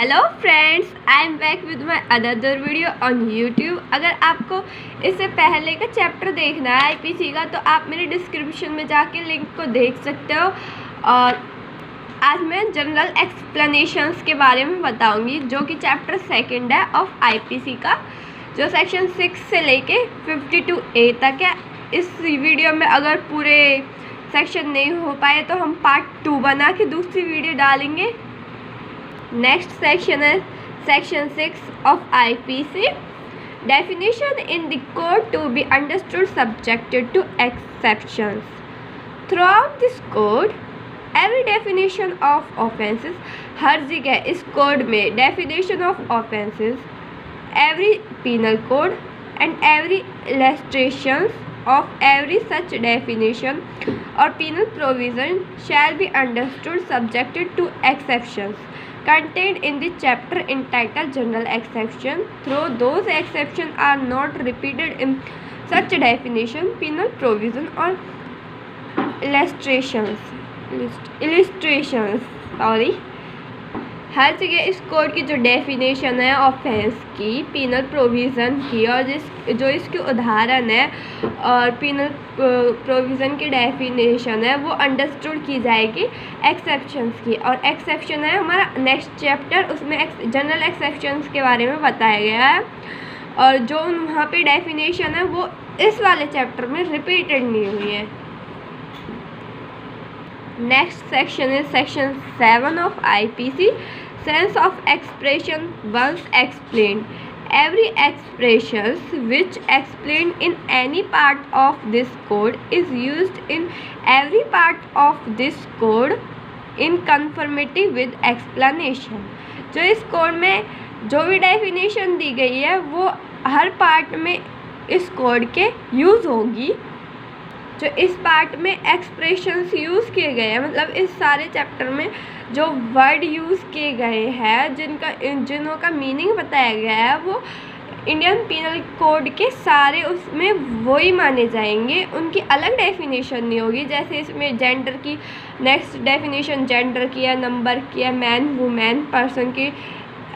Hello friends, I am back with my another video on YouTube. अगर आपको इससे पहले का चैप्टर देखना है आईपीसी का तो आप मेरे डिस्क्रिप्शन में जाके लिंक को देख सकते हो। और आज मैं जनरल एक्सप्लेनेशंस के बारे में बताऊंगी जो कि चैप्टर सेकंड है ऑफ आईपीसी का, जो सेक्शन 6 से लेके 52A तक है। इस वीडियो में अगर पूरे सेक्शन नहीं हो पाए तो हम पार्ट 2 बना के दूसरी वीडियो डालेंगे। नेक्स्ट सेक्शन है section 6 of IPC. Definition in the code to be understood subjected to exceptions. Throughout this code every definition of offences, हर जगह इस कोड में definition of offences, every penal code and every illustrations of every such definition or penal provision shall be understood subjected to exceptions contained in the chapter entitled General Exception. Though those exceptions are not repeated in such definition, penal provision or illustrations हर जगह इस code की जो definition है offence की, penal provision की और जो इसके उदाहरण है और पीनल प्रोविज़न की डेफिनेशन है वो अंडरस्टूड की जाएगी एक्सेप्शंस की। और एक्सेप्शन है हमारा नेक्स्ट चैप्टर, उसमें जनरल एक्सेप्शंस के बारे में बताया गया है और जो वहाँ पे डेफिनेशन है वो इस वाले चैप्टर में रिपीटेड नहीं हुई है। Next section is section 7 of IPC. Sense of expression once explained. Every expression which explained in any part of this code is used in every part of this code in conformity with explanation. जो इस code में जो भी definition दी गई है वो हर part में इस कोड के यूज़ होगी। जो इस पार्ट में एक्सप्रेशंस यूज़ किए गए हैं, मतलब इस सारे चैप्टर में जो वर्ड यूज़ किए गए हैं जिनों का मीनिंग बताया गया है वो इंडियन पीनल कोड के सारे उसमें वही माने जाएंगे, उनकी अलग डेफिनेशन नहीं होगी। जैसे इसमें जेंडर की नेक्स्ट डेफिनेशन जेंडर की है, नंबर की है, मैन वुमेन पर्सन की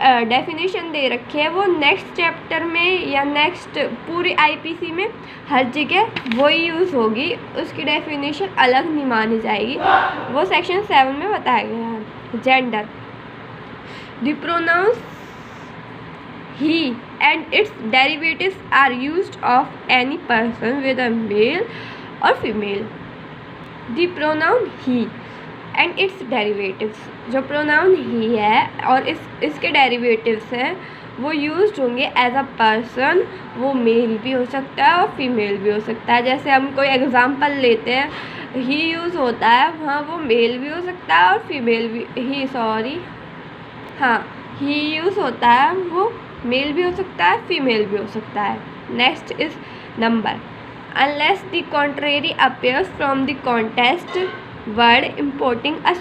डेफिनेशन दे रखी है, वो नेक्स्ट चैप्टर में या नेक्स्ट पूरी आईपीसी में हर जगह वही यूज़ होगी, उसकी डेफिनेशन अलग नहीं मानी जाएगी। वो सेक्शन 7 में बताया गया है। Gender, the pronouns he and its derivatives are used of any person with a male और female. The pronoun he and its derivatives, जो प्रोनाउन ही है और इसके डेरिवेटिव्स हैं वो यूज्ड होंगे एज अ पर्सन। वो मेल भी हो सकता है और फीमेल भी हो सकता है। जैसे हम कोई एग्जांपल लेते हैं, ही यूज़ होता है वहाँ वो मेल भी हो सकता है और फीमेल भी ही यूज़ होता है वो मेल भी हो सकता है फीमेल भी हो सकता है। Next is number. Unless the contrary appears from the contest word importing a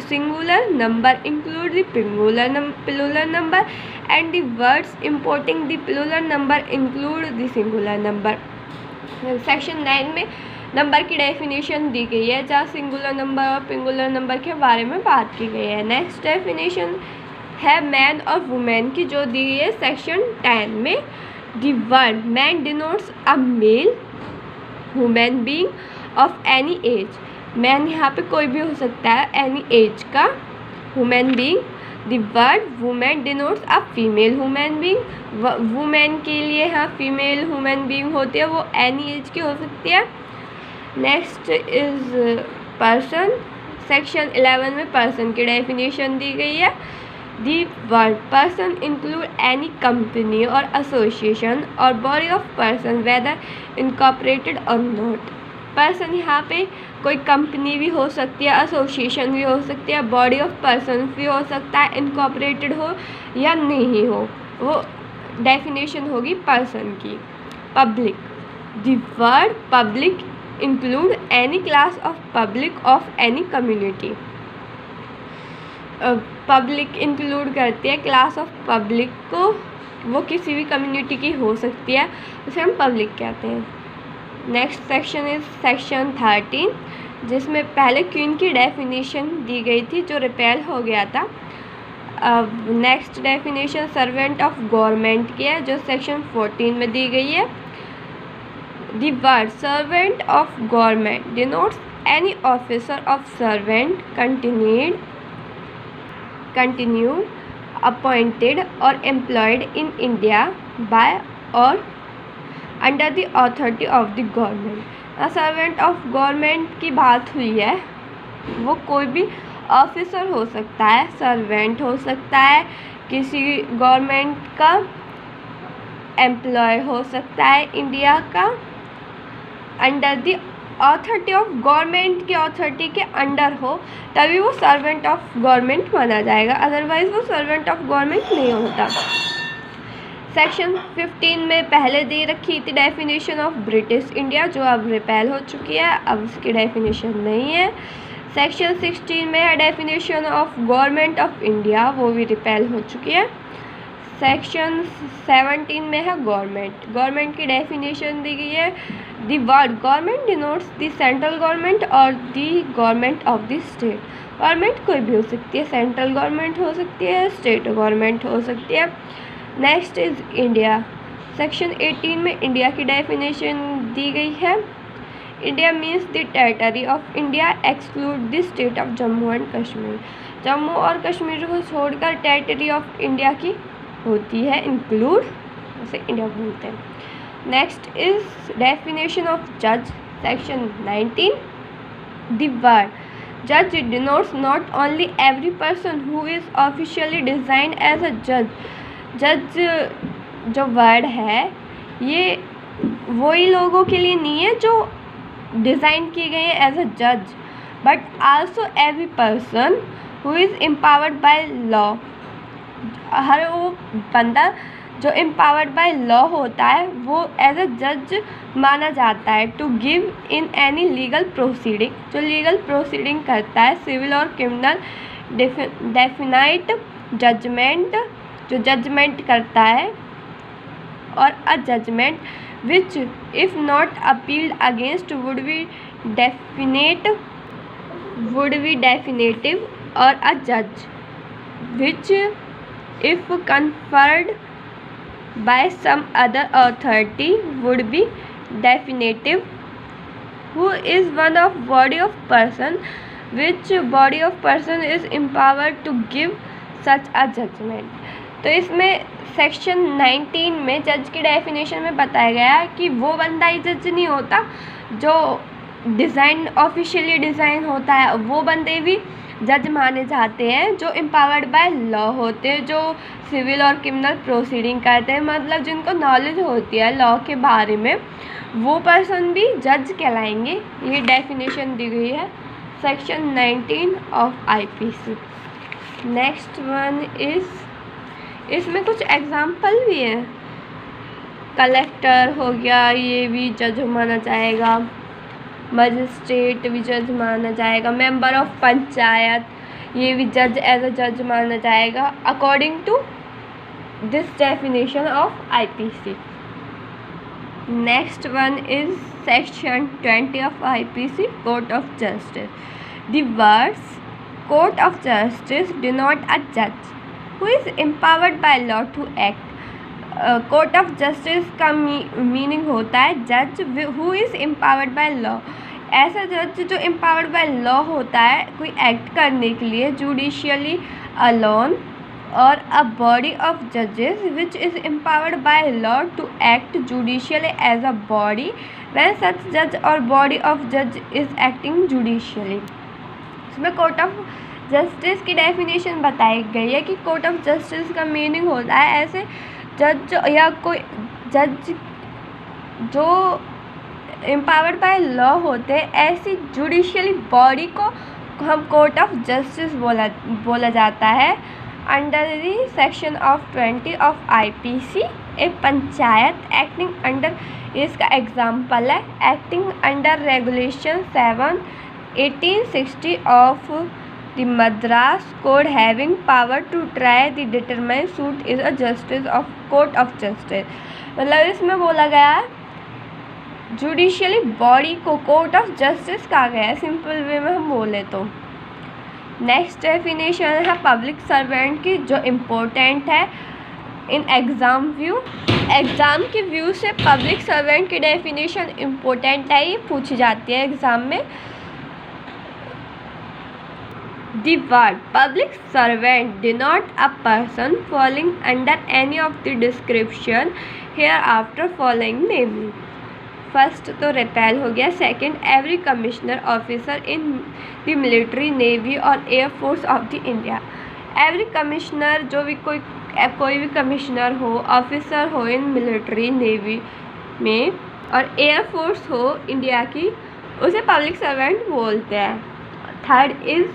singular number include the plural number and the words importing the plural number include the singular number. Section 9 में number की definition दी गई है जहाँ singular number और पिंगुलर number के बारे में बात की गई है। नेक्स्ट डेफिनेशन है मैन और वुमेन की, जो दी गई है सेक्शन 10 में। The word man denotes a male human being of any age. Man यहाँ पे कोई भी हो सकता है एनी एज का human being. The word women denotes a female human being. Women के लिए यहाँ फीमेल ह्यूमन बीइंग होती है, वो एनी एज की हो सकती है। Next is person. सेक्शन 11 में पर्सन की डेफिनेशन दी गई है। The word person include any company और एसोसिएशन और body of person whether incorporated और नॉट। पर्सन यहाँ पे कोई कंपनी भी हो सकती है, एसोसिएशन भी हो सकती है, बॉडी ऑफ पर्सन भी हो सकता है, इनकॉर्पोरेटेड हो या नहीं हो, वो डेफिनेशन होगी पर्सन की। Public, the word public include any class of public of any community. Public include करती है क्लास ऑफ पब्लिक को, वो किसी भी कम्युनिटी की हो सकती है, उसे हम पब्लिक कहते हैं। नेक्स्ट सेक्शन इज सेक्शन 13, जिसमें पहले क्वीन की डेफिनेशन दी गई थी जो रिपेल हो गया था। अब next definition servant of government की है, जो सेक्शन 14 में दी गई है। The word servant of government denotes any officer of servant continued, appointed or employed in India by or under the authority of the government। Servant of government की बात हुई है, वो कोई भी ऑफिसर हो सकता है, सर्वेंट हो सकता है, किसी गवर्नमेंट का एम्प्लॉय हो सकता है इंडिया का, under the authority of government की अथॉरिटी के अंडर हो तभी वो सर्वेंट ऑफ गवर्नमेंट माना जाएगा, अदरवाइज वो सर्वेंट ऑफ गवर्नमेंट नहीं होता। सेक्शन 15 में पहले दे रखी थी डेफिनेशन ऑफ ब्रिटिश इंडिया, जो अब रिपेल हो चुकी है, अब उसकी डेफिनेशन नहीं है। सेक्शन 16 में है definition of government of India, वो भी रिपेल हो चुकी है। सेक्शन 17 में है गवर्नमेंट की डेफिनेशन दी गई है। The word government denotes the central government और the government of the state. Government कोई भी हो सकती है, सेंट्रल गवर्नमेंट हो सकती है, स्टेट गवर्नमेंट हो सकती है। Next is India. सेक्शन 18 में इंडिया की डेफिनेशन दी गई है। India means the territory of India exclude the state of Jammu and Kashmir. Jammu और कश्मीर को छोड़कर टेरिटरी ऑफ इंडिया की होती है इंक्लूड, उसे इंडिया बोलते हैं। नेक्स्ट इज डेफिनेशन ऑफ जज। सेक्शन 19, द वर्ड जज denotes not only every person who is officially designed as a जज। जज जो वर्ड है ये वही लोगों के लिए नहीं है जो डिज़ाइन किए गए हैं एज अ जज, but also every person who is empowered by law. हर वो बंदा जो एम्पावर्ड बाय लॉ होता है वो एज अ जज माना जाता है। To give in any legal proceeding, जो लीगल प्रोसीडिंग करता है, सिविल और क्रिमिनल डेफिनाइट जजमेंट, जो जजमेंट करता है, और a judgment which if not appealed against would be definitive, और अ जज विच if conferred by some other authority would be definitive, who is one of body of person which body of person is empowered to give such a judgment। तो इसमें section 19 में जज की definition में बताया गया है कि वो बंदा ही जज नहीं होता जो डिज़ाइन ऑफिशियली डिज़ाइन होता है, वो बंदे भी जज माने जाते हैं जो एम्पावर्ड बाय लॉ होते हैं, जो सिविल और क्रिमिनल प्रोसीडिंग करते हैं, मतलब जिनको नॉलेज होती है लॉ के बारे में, वो पर्सन भी जज कहलाएंगे। ये डेफिनेशन दी गई है section 19 of IPC. Next one is, इसमें कुछ एग्जाम्पल भी हैं। कलेक्टर हो गया, ये भी जज माना जाएगा। मजिस्ट्रेट भी जज माना जाएगा। मेंबर ऑफ पंचायत, ये भी जज एज अ जज माना जाएगा according to this definition of IPC. Next one is section 20 of IPC, court of justice. The words court of justice denote a जज who is empowered by law to act. Court of justice का meaning होता है जज who is empowered by law. ऐसा जज जो empowered by law होता है कोई एक्ट करने के लिए, जुडिशियली अलोन, और अ बॉडी ऑफ जजेस which is empowered by law to act judicially as a body when such जज और बॉडी ऑफ जज इज़ एक्टिंग जुडिशियली। इसमें कोर्ट ऑफ जस्टिस की डेफिनेशन बताई गई है कि कोर्ट ऑफ जस्टिस का मीनिंग होता है ऐसे जज या कोई जज जो एम्पावर्ड बाय लॉ होते हैं, ऐसी जुडिशियली बॉडी को हम कोर्ट ऑफ जस्टिस बोला जाता है। Under the section of 20 of IPC, A panchayat acting under, इसका एग्जाम्पल है acting under regulation 7 1860 of The Madras Code having power to try the determined suit is a justice of court of justice। मतलब इसमें बोला गया है judicially body को court of justice कहा गया है, सिंपल वे में हम बोले तो। नेक्स्ट डेफिनेशन है पब्लिक सर्वेंट की, जो इम्पोर्टेंट है इन एग्ज़ाम के व्यू से पब्लिक सर्वेंट की डेफिनेशन इम्पोर्टेंट है, ये पूछी जाती है एग्ज़ाम में। The word public servant denote a person falling under any of the description hereafter following, namely first तो रिपेल हो गया, second every commissioner officer in the military, navy और air force of the India. Every commissioner, जो भी कोई भी commissioner हो, officer हो इन मिलिट्री नेवी में और एयर फोर्स हो इंडिया की, उसे पब्लिक सर्वेंट बोलते हैं। Third is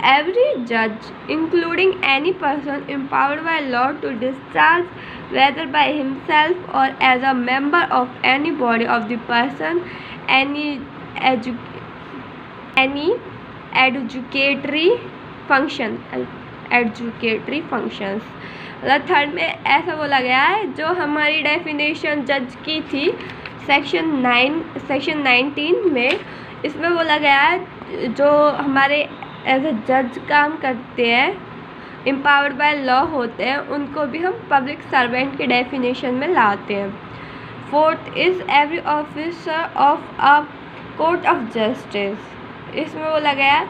every judge, including any person empowered by law to discharge, whether by himself or as a member of any body of the person, any educatory functions। मतलब third में ऐसा बोला गया है, जो हमारी डेफिनेशन जज की थी सेक्शन 19 में, इसमें बोला गया है जो हमारे एज ए जज काम करते हैं, एम्पावर्ड बाय लॉ होते हैं, उनको भी हम पब्लिक सर्वेंट के डेफिनेशन में लाते हैं। Fourth is every officer of a court of justice. इसमें बोला गया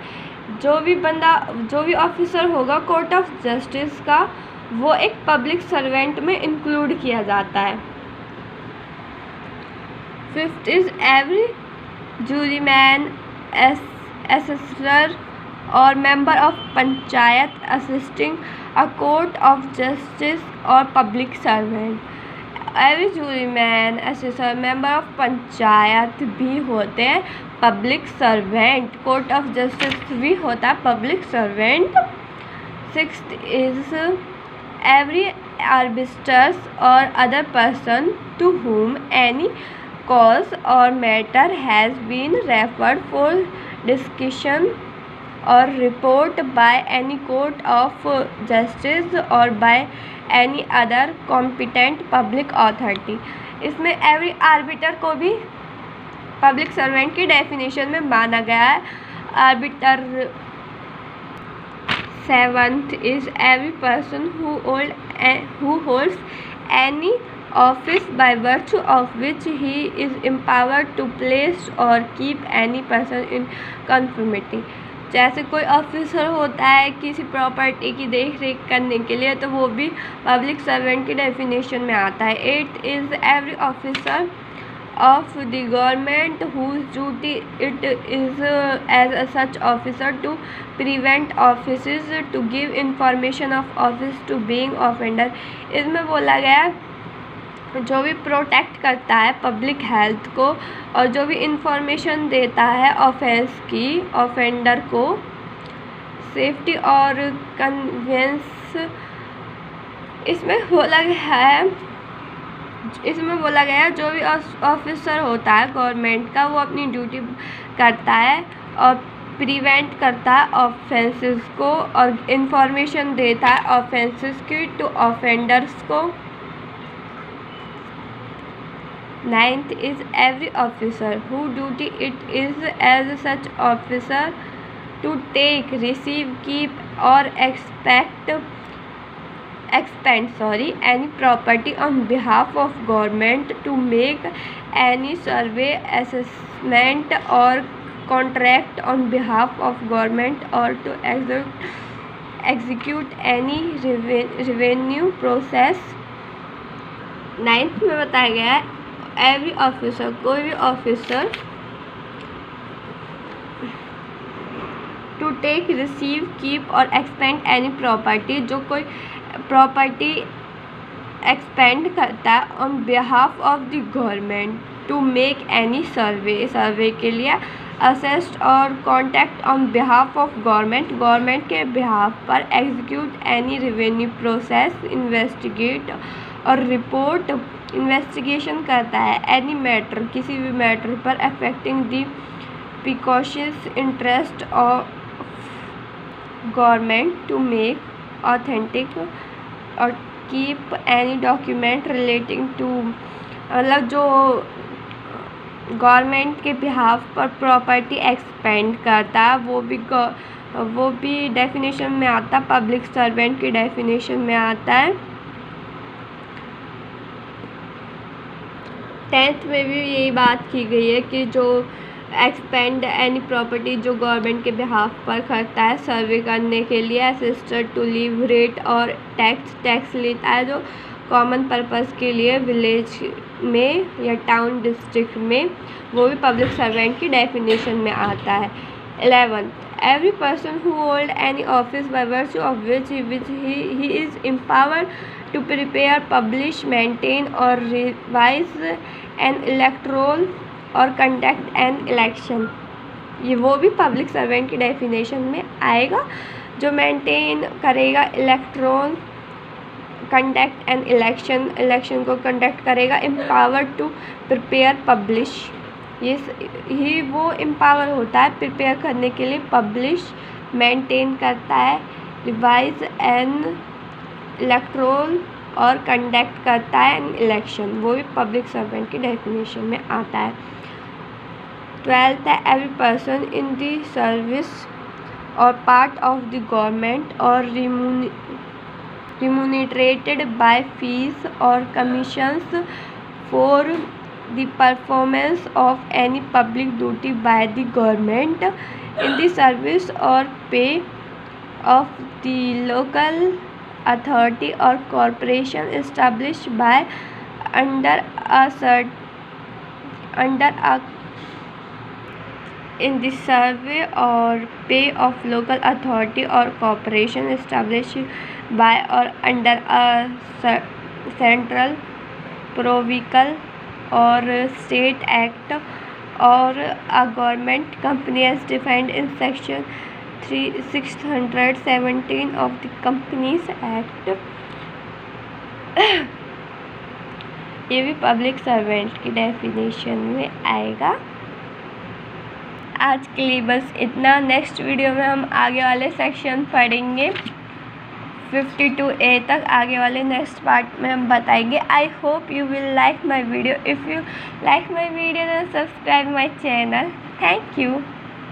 जो भी ऑफिसर होगा कोर्ट ऑफ जस्टिस का, वो एक पब्लिक सर्वेंट में इंक्लूड किया जाता है। Fifth is every juryman, assessor और member of panchayat assisting a court of justice और public servant. Every juryman, assessor, member of panchayat भी होते हैं public servant, court of justice भी होता है public servant. Sixth is every arbiters और other person to whom any cause or matter has been referred for discussion or report by any court of justice or by any other competent public authority। इसमें every orbiter को भी public servant की definition में माना गया है। Arbiter. Seventh is every person who holds any office by virtue of which he is empowered to place or keep any person in conformity। जैसे कोई ऑफिसर होता है किसी प्रॉपर्टी की देख रेख करने के लिए, तो वो भी पब्लिक सर्वेंट की डेफिनेशन में आता है। Eight is every officer of the government whose duty it is as such officer to prevent offices to give information of office to being offender। इसमें बोला गया जो भी प्रोटेक्ट करता है पब्लिक हेल्थ को और जो भी इंफॉर्मेशन देता है ऑफेंस की ऑफेंडर को, सेफ्टी और कन्वेंस। इसमें बोला गया जो भी ऑफिसर होता है गवर्नमेंट का, वो अपनी ड्यूटी करता है और प्रिवेंट करता है ऑफेंसेस को और इंफॉर्मेशन देता है ऑफेंसेस की टू ऑफेंडर्स को। Ninth is every officer who duty it is as such officer to take, receive, keep और expend any property on behalf of government, to make any survey, assessment or contract on behalf of government, or to execute any revenue process। Ninth में बताया गया है every officer, कोई भी officer, to take, receive, keep और expend any property, जो कोई property expend करता है on behalf of the government, to make any survey के लिए, असेस्ड और contact on behalf of government के बिहाफ पर, execute any revenue process, investigate और रिपोर्ट, इन्वेस्टिगेशन करता है एनी मैटर, किसी भी मैटर पर affecting the precautions interest of government, to make authentic और keep any document relating to, मतलब जो गवर्नमेंट के बिहाफ पर प्रॉपर्टी एक्सपेंड करता है वो भी वो भी डेफिनेशन में आता है, पब्लिक सर्वेंट की डेफिनेशन में आता है। 10th में भी यही बात की गई है कि जो एक्सपेंड एनी प्रॉपर्टी जो गवर्नमेंट के बिहाफ पर करता है सर्वे करने के लिए, असिस्टेड टू लीव रेट और टैक्स लेता है जो कॉमन पर्पस के लिए विलेज में या टाउन डिस्ट्रिक्ट में, वो भी पब्लिक सर्वेंट की डेफिनेशन में आता है। 11th, every person who hold any office by virtue of which he is empowered to prepare, publish, maintain or revise an electoral or conduct an election, ये वो भी पब्लिक सर्वेंट की definition में आएगा, जो मेंटेन करेगा इलेक्ट्रोल, कंडक्ट एन इलेक्शन को conduct करेगा, एम्पावर्ड टू प्रिपेयर, पब्लिश, ये वो एम्पावर होता है प्रिपेयर करने के लिए, पब्लिश, मेंटेन करता है, रिवाइज एन इलेक्ट्रोल और कंडक्ट करता है एन इलेक्शन, वो भी पब्लिक सर्वेंट की डेफिनेशन में आता है। 12th है, every person in the service और पार्ट ऑफ द गवर्नमेंट और remunerated by fees or commissions for the performance of any public duty by the government in the service or pay of the local authority or corporation established by under a in the survey or pay of local authority or corporation established by or under a central provincial or state act or a government company as defined in section 617 of the Companies Act, ये भी public servant की definition में आएगा। आज के लिए बस इतना। नेक्स्ट वीडियो में हम आगे वाले सेक्शन पढ़ेंगे 52A तक, आगे वाले नेक्स्ट पार्ट में हम बताएंगे। I hope you will like my video. If you like my video then subscribe my channel. Thank you.